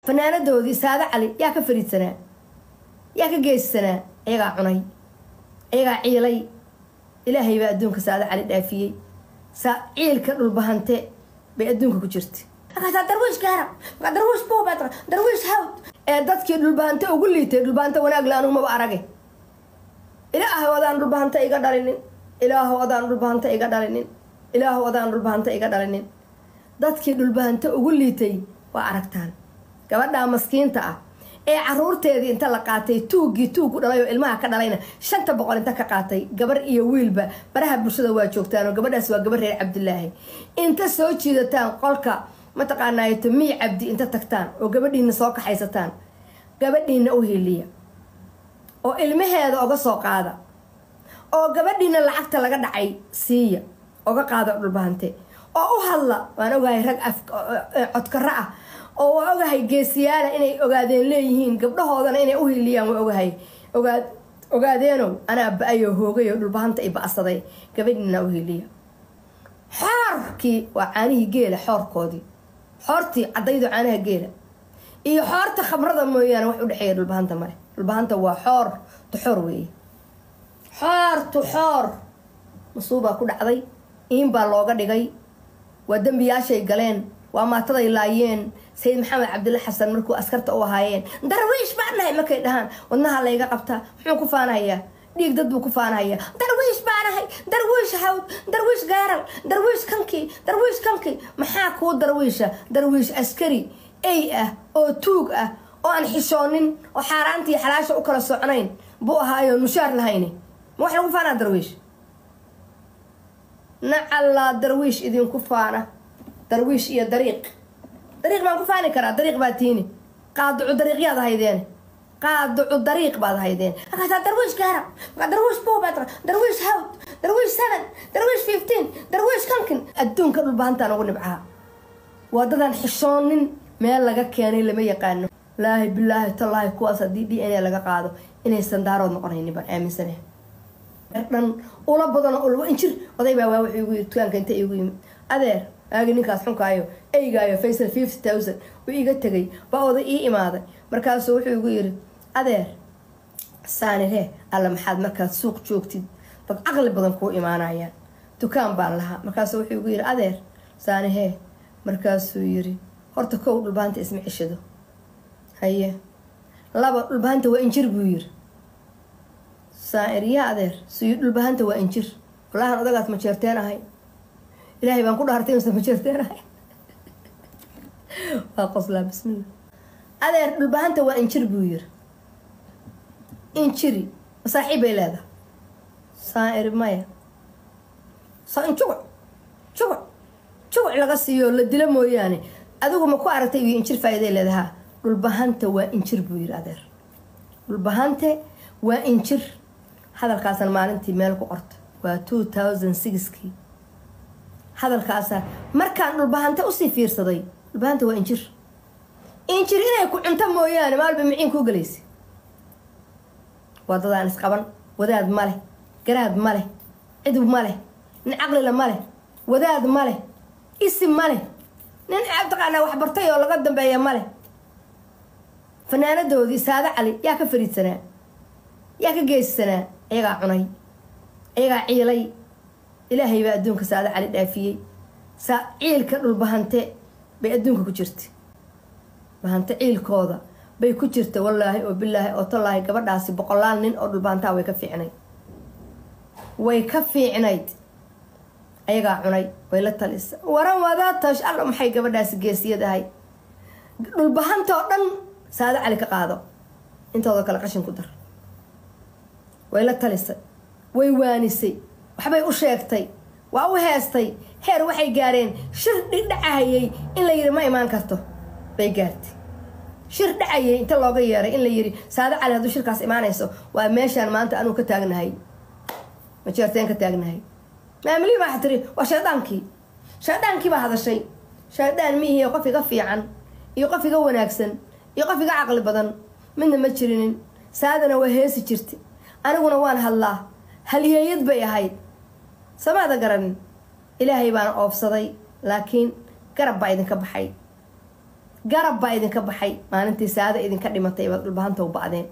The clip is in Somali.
fanaanadoodii Saada Cali yaa ka fariidsanaa yaa ka geyssanaa ayagaa cunay ayagaa ciilay ilaahay baa adduunka Saada Cali dhaafiyey ciilka dhulbahante bay adduunka ku jirtay hada darwiish gaara darwiish boobatra darwiish hawd ee dadkii dhulbahante ugu liitay dhulbahante wanaag la anu ma aragay ilaahay wadaan dhulbahante iga dhalinin ilaahay wadaan dhulbahante iga dhalinin ilaahay wadaan dhulbahante iga dhalinin dadkii dhulbahante ugu liitay waa aragtaan gabadha maskiinta ah ee caruurteedii inta la qaatay tuugi dhalay oo ilmaha ka dhalayna 500 inta ka qaatay gabar iyo wiilba baraha bulshada waa joogtaan oo gabadhaas waa gabar reer Cabdilaahi inta soo jiidataan qolka ma taqaanaa Tumi Cabdi inta tagtaan oo gabadhiina soo kaxaysataan gabadhiina u heliya oo ilmaheeda uga soo qaada oo gabadhiina lacagta laga dhacay siiya uga qaada dhulbahante oo u hadla waan ogahay rag codkara ah oo waa ogahay geesiyaala inay ogaadeen leeyihiin gabdhahoodana inay u hiliyaan waa ogahay ogaadeeno anaa baayo hoogayo dhulbahanta ay baasaday gabadhina u hiliya xoorkii waa caanihii geela xoorkoodii xoortii cadaydo caanaha geela iyo xoorta khamrada mooyaane wax u dhaxeeya dhulbahanta male dhulbahanta waa xoor tuxor weeye xoor masuuba ku dhacday in baa looga dhigay waa dambiyaashay galeen waa maataday laayeen Sayid Maxamed Cabdulla Xasan markuu askarta u ahaayeen darwiish baanahay markay dhahaan wadnaha layga qabtaa muxuu ku faanayaa dhiig dad buu ku faanayaa darwiish baanahay darwiish hawd darwiish gaaral darwiish kanki maxaa ku darwiish askari ay ah oo tuug ah oo aan xishoonin oo xaaraantii xalaasha u kala soconayn buu ahaayo mushaar lahayn wax lagu faana darwiish nacala darwiish idin ku faana darwiish iyo dariiq ما كفاني كرا طريق باتيني قاطعوا طريقيات هايدين قاطعوا طريق بعض هايدين هذا درويش كهرب درويش بوباترا درويش هاوت درويش 7 درويش 15 درويش كمكن الدون كل بانتان اقول نبعها وددان حشونين مeel laga keenay lama yaqaan laahi billahi tallahi kuwaas hadii inay laga qaado inay sandaarod noqonayni baan aaminsanay dhan ula badan oo laba injir oday baa waa wuxuu igu tukanka inta igu yimid adeer aagi ninkaas xunkaayo eygaayo Faisal 50000 uu iga tagay baa oday ii imaaday markaas wuxuu igu yiri adeer saanire alla maxaad markaad suuq joogtid dad aqli badan ku imaanayaan dukaan baan lahaa markaas wuxuu igu yiri adeer saanire markaas uu yiri horta kow dhulbaanta isma cishado haye laba dhulbaanta waa injir buu yiri saaniriya adeer suu dhulbaanta waa injir walahan odagaas ma jeerteen ahay إلهي بنقول هرتين وسمجرتين وقصلا بسم الله هذا البهانته وإنشر بوير إنشري صاحبي هذا صائر مايا صائر شو على قصيو للدلمو يعني أذوق ما كوارتي وإنشر فايدة لها البهانته وإنشر بوير هذا البهانته وإنشر هذا القاس المالنتي مالك قرط و 2006 كي هذا الكاسة مركان البهانته أصي فير صدي البهانته وإنشر إنه يكون أنت مويان مال بمعين كو جليسي وضع ناس قبل وذاد ماله قراد ماله عدو ماله نعقل ماله وذاد ماله اسم ماله نعبد على وحبرتي ولا قدم بيا ماله فنانة دودي سادة علي يا كفريد سنة يا كجيس سنة إيجا عني إيجا عيلي إلهي بقى أدونك سادة علي دافيي عيل كرو البهانتي بأدونك كجرت بهانتي عيل كوضا بي كجرت والله وبالله وطالله قبر داسي بقلال نين أرد البهانتا ويكفي عنايد أيقا عني ويلتا لسا وران وذاتاش ألو محي قبر داسي قيسية داهي البهانتا ودن سادة عليك قادو انت وذاك لقشن كدر ويلتا لسا ويوانيسي waxbay u sheegtay waa u heestay heer waxay gaareen shir dhacayay in la yiri ma iman karto bay gaartay shir dhacayay inta looga yeeray in la yiri Saada Cali haduu shirkaas imaanayso waa meeshan maanta anu ka taagnahay ma jeerteen ka taagnahay maamuli ma xatri waa shaydaankii baa hadashay shaydaan mihi qof iga fiican iyo qof iga wanaagsan iyo qof iga aqli badan midna ma jirinin Saadana waa heesi jirtay aniguna waan hadlaa halyeeyad bay ahayd سماذا قرن إلهي بان أوفصدي لكن قرب بعيدن كبحي garab baa idinka baxay maalintii saada idinka dhimatay baad dhulbahanta u bacdeen